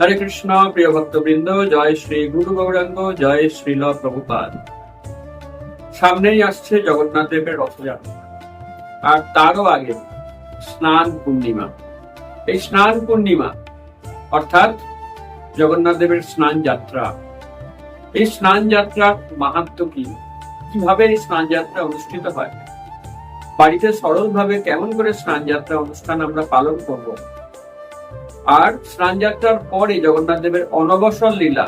হরে কৃষ্ণ। প্রিয় ভক্তবৃন্দ, জয় শ্রী গুরু গৌরাঙ্গ, জয় শ্রীল প্রভুপাদ। সামনেই আসছে জগন্নাথ দেবের রথযাত্রা, আর তারও আগে স্নান পূর্ণিমা। এই স্নান পূর্ণিমা অর্থাৎ জগন্নাথ দেবের স্নান যাত্রা। এই স্নান যাত্রার মাহাত্ম্য কি, কিভাবে এই স্নান যাত্রা অনুষ্ঠিত হয়, বাড়িতে সরলভাবে কেমন করে স্নান যাত্রা অনুষ্ঠান আমরা পালন করব, আর স্নান যাত্রার পরে জগন্নাথ দেবের অনবসর লীলা,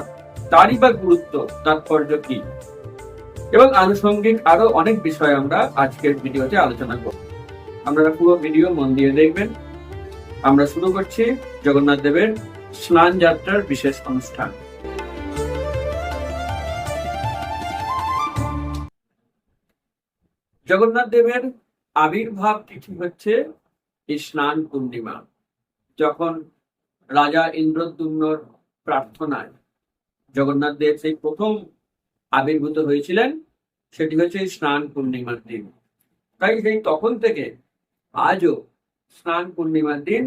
তারই বা গুরুত্ব তাৎপর্য কি, এবং আনুষঙ্গিক আরো অনেক বিষয় আমরা আজকের ভিডিওতে আলোচনা করব। আপনারা পুরো ভিডিও মন দিয়ে দেখবেন। আমরা শুরু করছি জগন্নাথ দেবের স্নান যাত্রার বিশেষ অনুষ্ঠান। জগন্নাথ দেবের আবির্ভাব তিথি হচ্ছে এই স্নান পূর্ণিমা। যখন রাজা ইন্দ্রদ্যুম্নর প্রার্থনায় জগন্নাথ দেব সেই প্রথম আবির্ভূত হয়েছিলেন, সেটি হচ্ছে এই স্নান পূর্ণিমার দিন। তাই সেই তখন থেকে আজও স্নান পূর্ণিমার দিন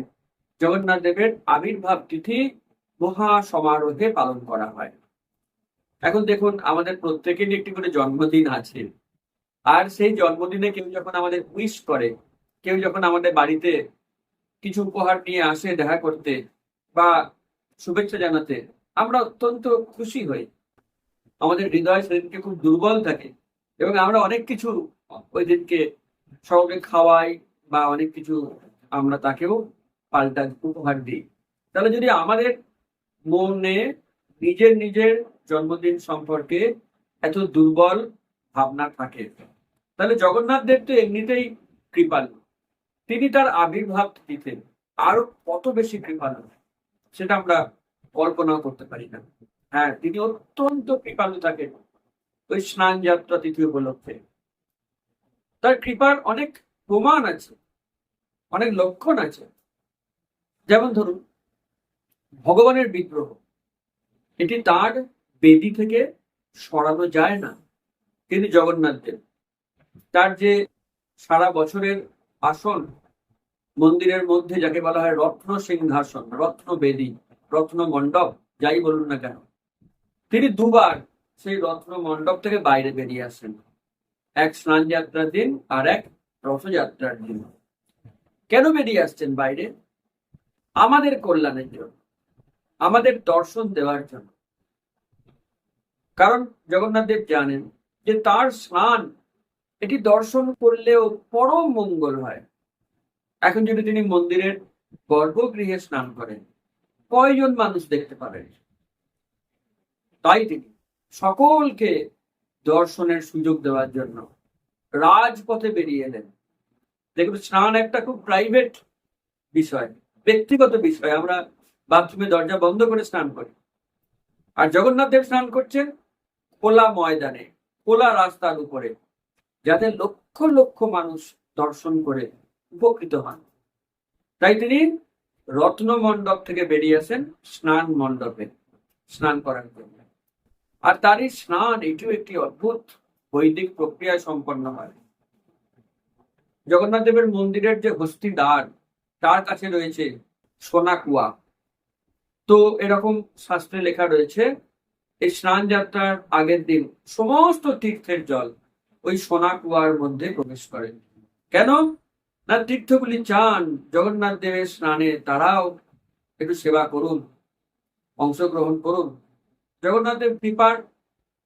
জগন্নাথ দেবের আবির্ভাব তিথি মহা সমারোহে পালন করা হয়। এখন দেখুন, আমাদের প্রত্যেকেরই একটি করে জন্মদিন আছে, আর সেই জন্মদিনে কেউ যখন আমাদের উইশ করে, কেউ যখন আমাদের বাড়িতে কিছু উপহার নিয়ে আসে দেখা করতে বা শুভেচ্ছা জানাতে, আমরা অত্যন্ত খুশি হই। আমাদের হৃদয় সেদিনকে খুব দুর্বল থাকে এবং আমরা অনেক কিছু ওই দিনকে সবাইকে খাওয়াই বা অনেক কিছু আমরা তাকেও পাল্টা উপহার দিই। তাহলে যদি আমাদের মনে নিজের নিজের জন্মদিন সম্পর্কে এত দুর্বল ভাবনা থাকে, তাহলে জগন্নাথ দেব তো এমনিতেই কৃপালু, তিনি তার আবির্ভাব তিথিতে আরো কত বেশি কৃপালু সেটা আমরা কল্পনাও করতে পারি না। হ্যাঁ, তিনি অত্যন্ত কৃপালু থাকেন ওই স্নান যাত্রা তিথি উপলক্ষে। তার কৃপার অনেক প্রমাণ আছে, অনেক লক্ষণ আছে। যেমন ধরুন, ভগবানের বিগ্রহ, এটি তার বেদি থেকে সরানো যায় না। তিনি জগন্নাথ দেব, তার যে সারা বছরের আসন মন্দিরের মধ্যে, যাকে বলা হয় রত্ন সিংহাসন, রত্ন বেদি, রত্ন মণ্ডপ, যাই বলুন না কেন, তিনি দুবার সেই রত্ন মণ্ডপ থেকে বাইরে বেরিয়ে আসেন, এক স্নান যাত্রার দিন আর এক রথযাত্রার দিন। কেন বেরিয়ে আসছেন বাইরে? আমাদের কল্যাণের জন্য, আমাদের দর্শন দেওয়ার জন্য। কারণ জগন্নাথ দেব জানেন যে তার স্নান, এটি দর্শন করলেও পরম মঙ্গল হয়। এখন যদি তিনি মন্দিরের গর্ভগৃহে স্নান করেন, কয়জন মানুষ দেখতে পাবেন? তাই তিনি সকলকে দর্শনের সুযোগ দেওয়ার জন্য রাজপথে বেরিয়ে এলেন। দেখুন, স্নান একটা খুব প্রাইভেট বিষয়, ব্যক্তিগত বিষয়। আমরা বাথরুমে দরজা বন্ধ করে স্নান করি, আর জগন্নাথ দেব স্নান করছেন খোলা ময়দানে, খোলা রাস্তার উপরে, যাতে লক্ষ লক্ষ মানুষ দর্শন করে উপকৃত হন। তাই তিনি রত্ন মণ্ডপ থেকে বেরিয়ে আসেন স্নান মণ্ডপে স্নান করার জন্য। আর তারই স্নান, এটিও একটি অদ্ভুত বৈদিক প্রক্রিয়ায় সম্পন্ন হয়। জগন্নাথ দেবের মন্দিরের যে হস্তিদ্বার, তার কাছে রয়েছে সোনা কুয়া। তো এরকম শাস্ত্রে লেখা রয়েছে, এই স্নান যাত্রার আগের দিন সমস্ত তীর্থের জল ওই সোনা কুয়ার মধ্যে প্রবেশ করে। কেন না, তীর্থগুলি চান জগন্নাথ দেবের স্নানে তারাও একটু সেবা করুন, অংশগ্রহণ করুন। জগন্নাথ দেব কৃপার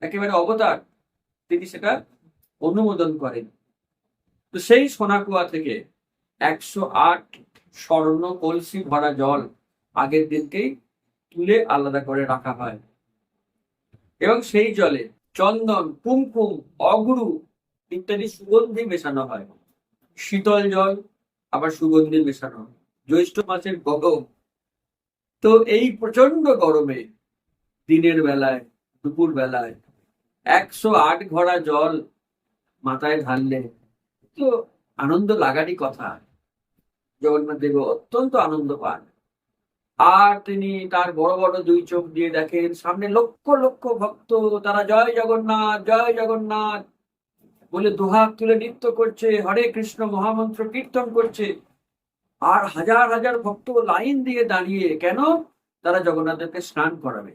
একেবারে অবতার, তিনি সেটা অনুমোদন করেন। তো সেই সোনা কুয়া থেকে 108 স্বর্ণ কলসি ভরা জল আগের দিনকেই তুলে আলাদা করে রাখা হয়, এবং সেই জলে চন্দন, কুমকুম, অগুরু ইত্যাদি সুগন্ধি মেশানো হয়। শীতল জল আবার সুগন্ধি মেশানো হয়। জ্যৈষ্ঠ মাসের গরম, তো এই প্রচন্ড গরমে দিনের বেলায়, দুপুর বেলায় 108 ঘড়া জল মাথায় ঢাললে তো আনন্দ লাগারই কথা। জগন্নাথ দেব অত্যন্ত আনন্দ পান, আর তিনি তার বড় বড় দুই চোখ দিয়ে দেখেন সামনে লক্ষ লক্ষ ভক্ত, তারা জয় জগন্নাথ, জয় জগন্নাথ বলে দুহাত তুলে নৃত্য করছে, হরে কৃষ্ণ মহামন্ত্র কীর্তন করছে। আর হাজার হাজার ভক্ত লাইন দিয়ে দাঁড়িয়ে, কেন তারা জগন্নাথদেবকে স্নান করাবে।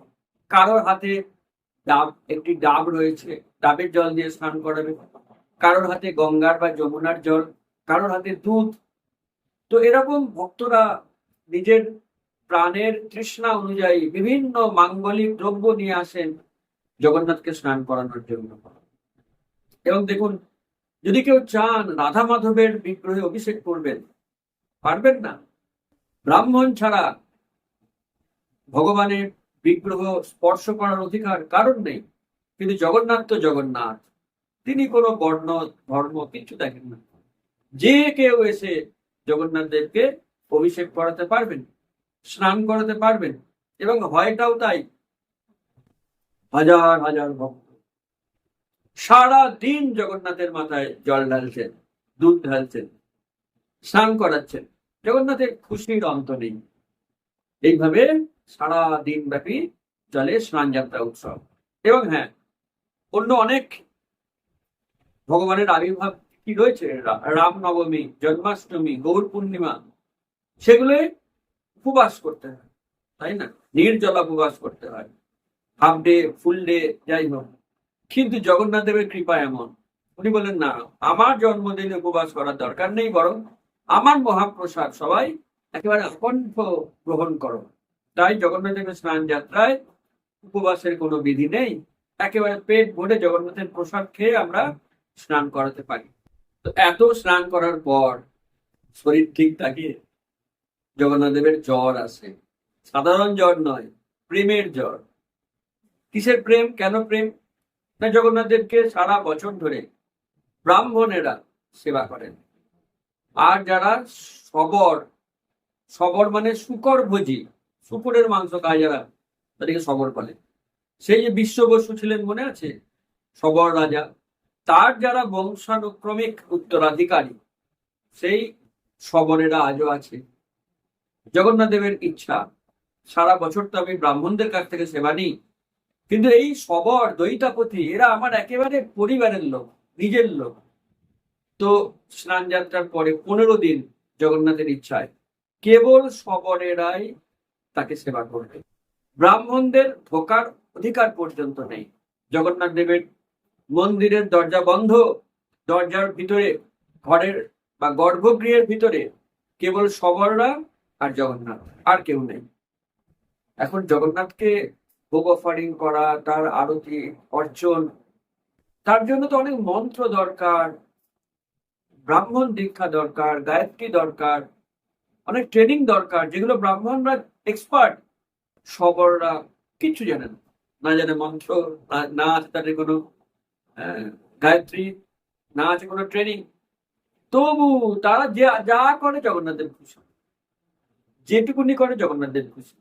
কারোর হাতে একটি ডাব রয়েছে, ডাবের জল দিয়ে স্নান করাবে, কারোর হাতে গঙ্গার বা যমুনার জল, কারোর হাতে দুধ। তো এরকম ভক্তরা নিজের প্রাণের তৃষ্ণা অনুযায়ী বিভিন্ন মাঙ্গলিক দ্রব্য নিয়ে আসেন জগন্নাথকে স্নান করানোর জন্য। এবং দেখুন, যদি কেউ চান রাধা মাধবের বিগ্রহে অভিষেক করবেন, পারবেন না। ব্রাহ্মণ ছাড়া ভগবানের বিগ্রহ স্পর্শ করার অধিকার কারণ নেই। কিন্তু জগন্নাথ তো জগন্নাথ, তিনি কোনো বর্ণ ধর্ম কিছু দেখেন না। যে কেউ এসে জগন্নাথ দেবকে অভিষেক করাতে পারবেন, স্নান করাতে পারবেন। এবং হয়টাও তাই, হাজার হাজার ভক্ত সারা দিন জগন্নাথের মাথায় জল ঢালছেন, দুধ ঢালছেন, স্নান করাচ্ছেন। জগন্নাথের খুশির অন্ত নেই। এইভাবে সারা দিন ব্যাপী চলে স্নান যাত্রা উৎসব। এবং হ্যাঁ, অন্য অনেক ভগবানের আবির্ভাব কি রয়েছে, রামনবমী, জন্মাষ্টমী, গৌর পূর্ণিমা, সেগুলো উপবাস করতে হয়, তাই না? নির্জলা উপবাস করতে হয়, হাফ ডে, ফুল ডে, যাই হোক। কিন্তু জগন্নাথ দেবের কৃপা এমন, উনি বলেন না, আমার জন্মদিনে উপবাস করার দরকার নেই, বরং আমার মহাপ্রসাদ সবাই একেবারে আকণ্ঠ গ্রহণ করো। তাই জগন্নাথ দেবের স্নান যাত্রায় উপবাসের কোনো বিধি নেই, একেবারে পেট ভরে জগন্নাথের প্রসাদ খেয়ে আমরা স্নান করাতে পারি। তো এত স্নান করার পর শরীর ঠিক থাকে, জগন্নাথ দেবের জ্বর আসে। সাধারণ জ্বর নয়, প্রেমের জ্বর। কিসের প্রেম? কেন প্রেম? না, জগন্নাথ দেবকে সারা বছর ধরে ব্রাহ্মণেরা সেবা করেন। আর যারা শবর, শবর মানে শুকর ভোজি, শুকুরের মাংস খায় যারা, তাদেরকে শবর বলে। সেই যে বিশ্ব বসু ছিলেন, মনে আছে, শবর রাজা, তার যারা বংশানুক্রমিক উত্তরাধিকারী, সেই শবরেরা আজও আছে। জগন্নাথ দেবের ইচ্ছা, সারা বছর তো আমি ব্রাহ্মণদের কাছ থেকে সেবা নিই, কিন্তু এই শবর, দৈতাপতি, এরা আমার একেবারে পরিবারের লোক, নিজের লোক। তো স্নান যাত্রার পরে 15 দিন জগন্নাথের ইচ্ছায় কেবল শবরেরাই তাকে সেবা করবে। ব্রাহ্মণদের ঢোকার অধিকার পর্যন্ত নেই। জগন্নাথ দেবের মন্দিরের দরজা বন্ধ, দরজার ভিতরে, ঘরের বা গর্ভগৃহের ভিতরে কেবল শবররা আর জগন্নাথ, আর কেউ নেই। এখন জগন্নাথকে ভোগ অফারিং করা, তার আরতি, অর্চন, তার জন্য তো অনেক মন্ত্র দরকার, ব্রাহ্মণ দীক্ষা দরকার, গায়ত্রী দরকার, অনেক ট্রেনিং দরকার, যেগুলো ব্রাহ্মণরা এক্সপার্ট। শবররা কিচ্ছু জানে না, না জানে মন্ত্র, না আছে তাদের কোনো গায়ত্রী, না আছে কোনো ট্রেনিং। তবু তারা যা করে জগন্নাথ দেব খুশি, যেটুকুনি করে জগন্নাথ দেব খুশি।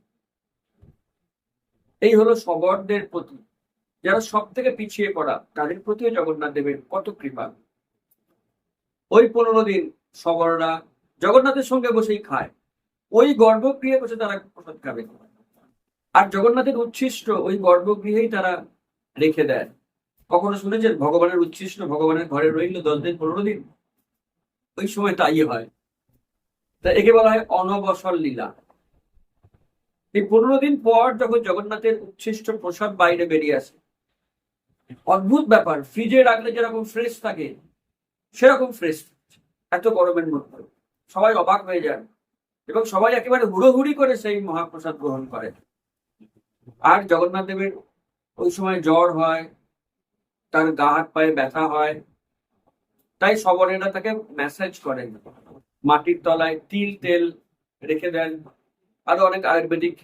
এই হলো শবরদের প্রতি, যারা সব থেকে পিছিয়ে পড়া, তাদের প্রতিও জগন্নাথ দেবের কত কৃপা। ওই 15 দিন শবররা জগন্নাথের সঙ্গে বসেই খায়, ওই গর্ভগৃহে বসে তারা প্রসাদ খাবে। আর জগন্নাথের উচ্ছিষ্ট ওই গর্ভগৃহেই তারা রেখে দেয়। কখনো শুনেছেন ভগবানের উচ্ছিষ্ট ভগবানের ঘরে রইল 10 দিন 15 দিন? ওই সময় তাই হয়। তা একে বলা হয় অনবসর লীলা। এই 15 দিন পর যখন জগন্নাথের উচ্ছিষ্ট প্রসাদ বাইরে বেরিয়ে আসে, অদ্ভুত ব্যাপার, ফ্রিজে রাখলে যেরকম ফ্রেশ থাকে সেরকম ফ্রেশ, এত গরমের মধ্যে সবাই অবাক হয়ে যায় এবং সবাই একেবারে হুড়োহুড়ি করে সেই মহাপ্রসাদ গ্রহণ করে। আর জগন্নাথ দেবের ওই সময় জ্বর হয়, তার গা হাত পায়ে ব্যথা হয়, তাই শবরেরা তাকে ম্যাসাজ করেন, মাটির তলায় তিল তেল রেখে দেন। আরো অনেক আয়ুর্বেদিক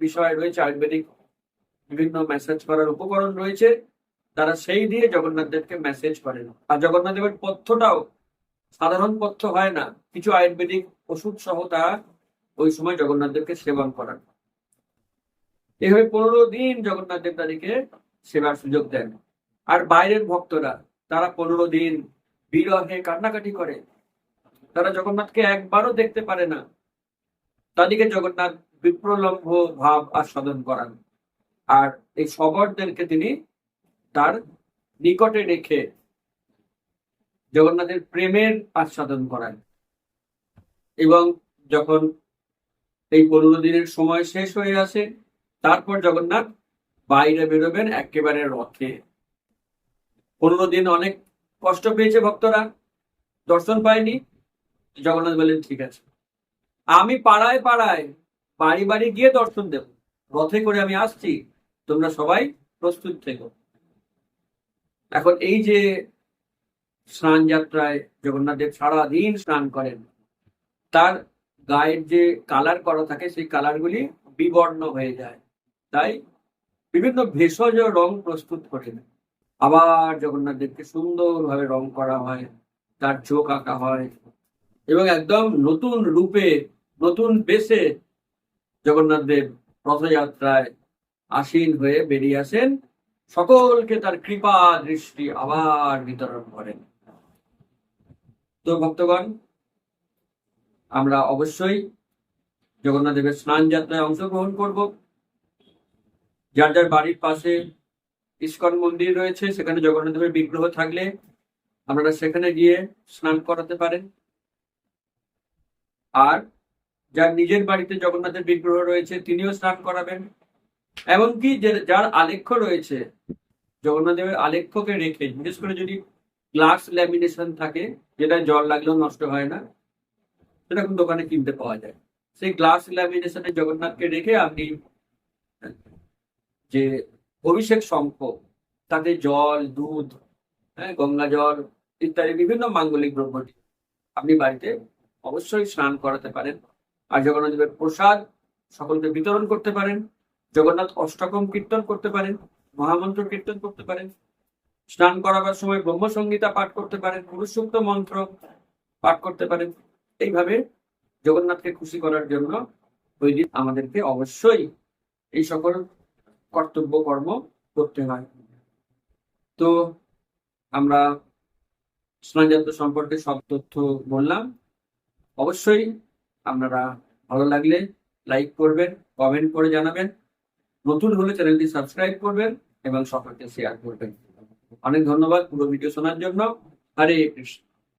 বিষয় রয়েছে, আয়ুর্বেদিক বিভিন্ন ম্যাসাজ করার উপকরণ রয়েছে, তারা সেই দিয়ে জগন্নাথ দেবকে ম্যাসেজ করেন। আর জগন্নাথ দেবের পথ্যটাও সাধারণ পথ্য হয় না, কিছু আয়ুর্বেদিক ওষুধ সহ তারা ওই সময় জগন্নাথ দেবকে সেবন করান। এইভাবে 15 দিন জগন্নাথ দেব তাদেরকে সেবার সুযোগ দেন। আর বাইরের ভক্তরা, তারা 15 দিন বিরহে কান্নাকাটি করে, তারা জগন্নাথকে একবারও দেখতে পারে না, তাদেরকে জগন্নাথ বিপ্রলম্ভ ভাব আস্বাদন করান। আর এই শবরদেরকে তিনি তার নিকটে রেখে জগন্নাথের প্রেমের আস্বাদন করান। এবং যখন এই 15 দিনের সময় শেষ হয়ে আসে, তারপর জগন্নাথ বাইরে বেরোবেন একেবারে রথে। 15 দিন অনেক কষ্ট পেয়েছে ভক্তরা, দর্শন পায়নি। জগন্নাথ বলেন ঠিক আছে, আমি পাড়ায় পাড়ায় বাড়ি বাড়ি গিয়ে দর্শন দেব, রথে করে আমি আসছি, তোমরা সবাই প্রস্তুত থেকো। এখন এই যে স্নান যাত্রায় জগন্নাথ দেব সারাদিন স্নান করেন, তার গায়ের যে কালার করা থাকে সেই কালারগুলি বিবর্ণ হয়ে যায়, তাই বিভিন্ন ভেষজ রং প্রস্তুত করেন। আবার জগন্নাথ দেবকে সুন্দরভাবে রং করা হয়, তার চোখ আঁকা হয় এবং একদম নতুন রূপে নতুন বেশে জগন্নাথ দেব রথযাত্রায় আসীন হয়ে বেরিয়ে আসেন, সকলকে তার কৃপা দৃষ্টি আবার বিতরণ করেন। তো ভক্তগণ, আমরা অবশ্যই জগন্নাথ দেবের স্নান যাত্রায় অংশগ্রহণ করব। যার যার বাড়ির পাশে ইস্কন মন্দির রয়েছে, সেখানে জগন্নাথ দেবের বিগ্রহ থাকলে আপনারা সেখানে গিয়ে স্নান করাতে পারেন। আর যার নিজের বাড়িতে জগন্নাথের বিগ্রহ রয়েছে তিনিও স্নান করাবেন। এমনকি যার আলেখ্য রয়েছে, জগন্নাথ দেবের আলেখ্যকে রেখে, বিশেষ করে যদি গ্লাস ল্যামিনেশন থাকে, যেটা জল লাগলেও নষ্ট হয় না, সেটা এখন দোকানে কিনতে পাওয়া যায়, সেই গ্লাস ল্যামিনেশনে জগন্নাথকে রেখে আপনি যে অভিষেক শঙ্খ, তাতে জল, দুধ, গঙ্গা জল ইত্যাদি বিভিন্ন মাঙ্গলিক দ্রব্যটি আপনি বাড়িতে অবশ্যই স্নান করাতে পারেন। আর জগন্নাথ দেবের প্রসাদ সকলকে বিতরণ করতে পারেন, জগন্নাথ অষ্টকম কীর্তন করতে পারেন, মহামন্ত্র কীর্তন করতে পারেন, স্নান করাবার সময় ব্রহ্মসংগীতা পাঠ করতে পারেন, পুরুষ সূক্ত মন্ত্র পাঠ করতে পারেন। এইভাবে জগন্নাথকে খুশি করার জন্য ওই দিন আমাদেরকে অবশ্যই এই সকল কর্তব্য কর্ম করতে হয়। তো আমরা স্নানযাত্রা সম্পর্কে সব তথ্য বললাম। অবশ্যই আপনারা ভালো লাগলে লাইক করবেন, কমেন্ট করে জানাবেন, নতুন হলে চ্যানেলটি সাবস্ক্রাইব করবেন এবং সকলকে শেয়ার করবেন। অনেক ধন্যবাদ পুরো ভিডিও শোনার জন্য। হরে কৃষ্ণ।